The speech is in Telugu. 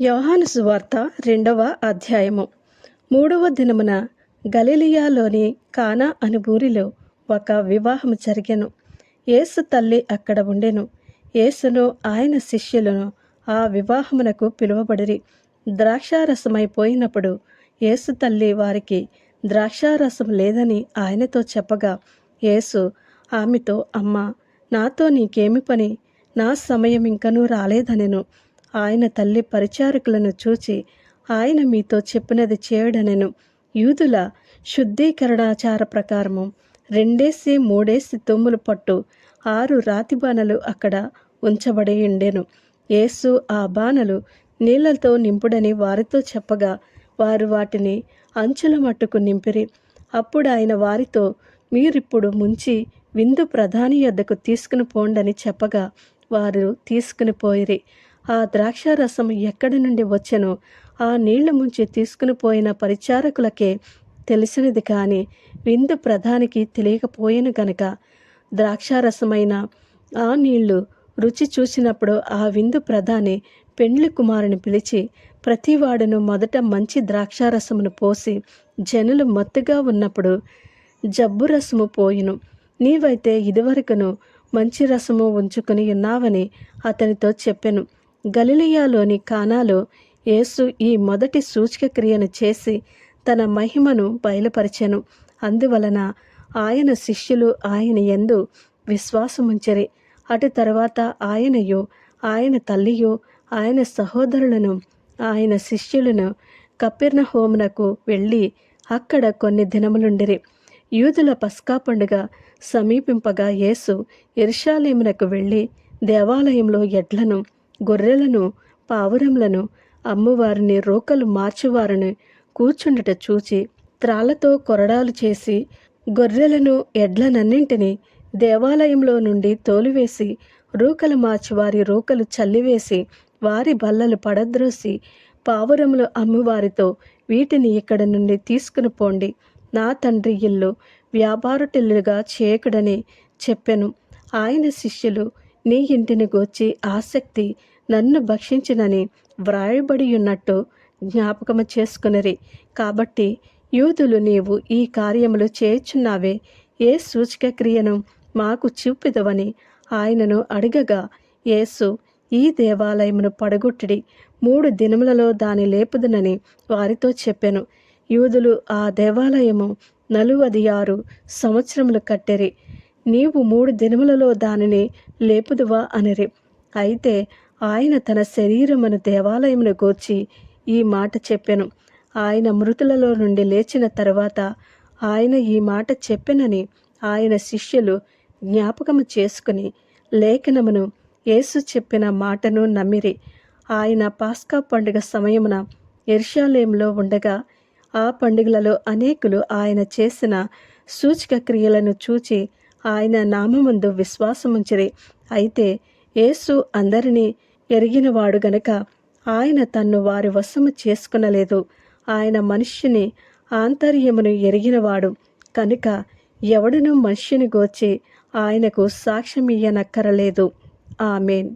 యోహాను సువార్త 2వ అధ్యాయము. 3వ దినమున గలిలయలోని కానా అను ఊరిలో ఒక వివాహము జరిగెను. యేసు తల్లి అక్కడ ఉండెను. యేసును ఆయన శిష్యులను ఆ వివాహమునకు పిలువబడిరి. ద్రాక్షారసమైపోయినప్పుడు యేసు తల్లి వారికి ద్రాక్షారసం లేదని ఆయనతో చెప్పగా, యేసు ఆమెతో, అమ్మా, నాతో నీకేమి పని? నా సమయం ఇంకనూ రాలేదనెను. ఆయన తల్లి పరిచారకులను చూచి, ఆయన మీతో చెప్పినది చేయడనెను. యూదుల శుద్ధీకరణాచార ప్రకారము 2-3 తుమ్ములు పట్టు 6 రాతి బాణలు అక్కడ ఉంచబడి ఉండెను. యేసు ఆ బాణలు నీళ్లతో నింపుడని వారితో చెప్పగా, వారు వాటిని అంచుల మట్టుకు నింపిరి. అప్పుడు ఆయన వారితో, మీరిప్పుడు ముంచి విందు ప్రధాని యొద్దకు తీసుకుని పోండని చెప్పగా, వారు తీసుకుని పోయిరి. ఆ ద్రాక్షారసం ఎక్కడి నుండి వచ్చెనో ఆ నీళ్లు ముంచి తీసుకుని పోయిన పరిచారకులకే తెలిసినది, కానీ విందు ప్రధానికి తెలియకపోయెను గనుక, ద్రాక్షారసమైన ఆ నీళ్లు రుచి చూసినప్పుడు ఆ విందు ప్రధాని పెండ్లి కుమారుని పిలిచి, ప్రతివాడును మొదట మంచి ద్రాక్షారసమును పోసి జనులు మత్తుగా ఉన్నప్పుడు జబ్బు రసము పోయిను. నీవైతే ఇదివరకును మంచి రసము ఉంచుకుని ఉన్నావని అతనితో చెప్పెను. గలిలయలోని కానాలో యేసు ఈ మొదటి సూచక క్రియను చేసి తన మహిమను బయలుపరిచెను. అందువలన ఆయన శిష్యులు ఆయన యందు విశ్వాసముంచిరి. అటు తర్వాత ఆయనయు, ఆయన తల్లియు, ఆయన సహోదరులను, ఆయన శిష్యులను కపెర్నహూమునకు వెళ్ళి అక్కడ కొన్ని దినములుండిరి. యూదుల పస్కా పండుగ సమీపింపగా యేసు యెరూషలేమునకు వెళ్ళి దేవాలయంలో ఎడ్లను, గొర్రెలను, పావురములను అమ్మువారిని, రోకలు మార్చువారిని కూర్చుండుట చూచి, త్రాళ్లతో కొరడాలు చేసి గొర్రెలను, ఎడ్లనన్నింటినీ దేవాలయంలో నుండి తోలివేసి, రూకలు మార్చువారి రూకలు చల్లివేసి, వారి బల్లలు పడద్రోసి, పావురములు అమ్మువారితో, వీటిని ఇక్కడ నుండి తీసుకుని పోండి, నా తండ్రి ఇల్లు వ్యాపారటిల్లుగా చేయకుడని చెప్పెను. ఆయన శిష్యులు, నీ ఇంటిని గూర్చి ఆసక్తి నన్ను భక్షించినని వ్రాయబడి ఉన్నట్టు జ్ఞాపకము చేసుకునిరి. కాబట్టి యూదులు, నీవు ఈ కార్యములు చేయుచున్నావే, ఏ సూచక క్రియను మాకు చూపిదవని ఆయనను అడగగా, యేసు, ఈ దేవాలయమును పడగొట్టిడి, 3 దినములలో దాని లేపుదునని వారితో చెప్పెను. యూదులు ఆ దేవాలయము 46 సంవత్సరములు కట్టిరి. నీవు 3 దినములలో దానిని లేపుదువా అనిరి. అయితే ఆయన తన శరీరమును దేవాలయమును గూర్చి ఈ మాట చెప్పెను. ఆయన మృతులలో నుండి లేచిన తరువాత ఆయన ఈ మాట చెప్పెనని ఆయన శిష్యులు జ్ఞాపకము చేసుకుని లేఖనమును, యేసు చెప్పిన మాటను నమ్మిరి. ఆయన పాస్కా పండుగ సమయమున యెరూషలేములో ఉండగా, ఆ పండుగలలో అనేకులు ఆయన చేసిన సూచక క్రియలను చూచి ఆయన నామమందు విశ్వాసముంచిరి. అయితే యేసు అందరినీ ఎరిగినవాడు గనుక ఆయన తన్ను వారి వశము చేసుకునలేదు. ఆయన మనుష్యుని ఆంతర్యమును ఎరిగినవాడు కనుక ఎవడునూ మనుష్యుని గూర్చి ఆయనకు సాక్ష్యమియ్యనక్కరలేదు. ఆమేన్.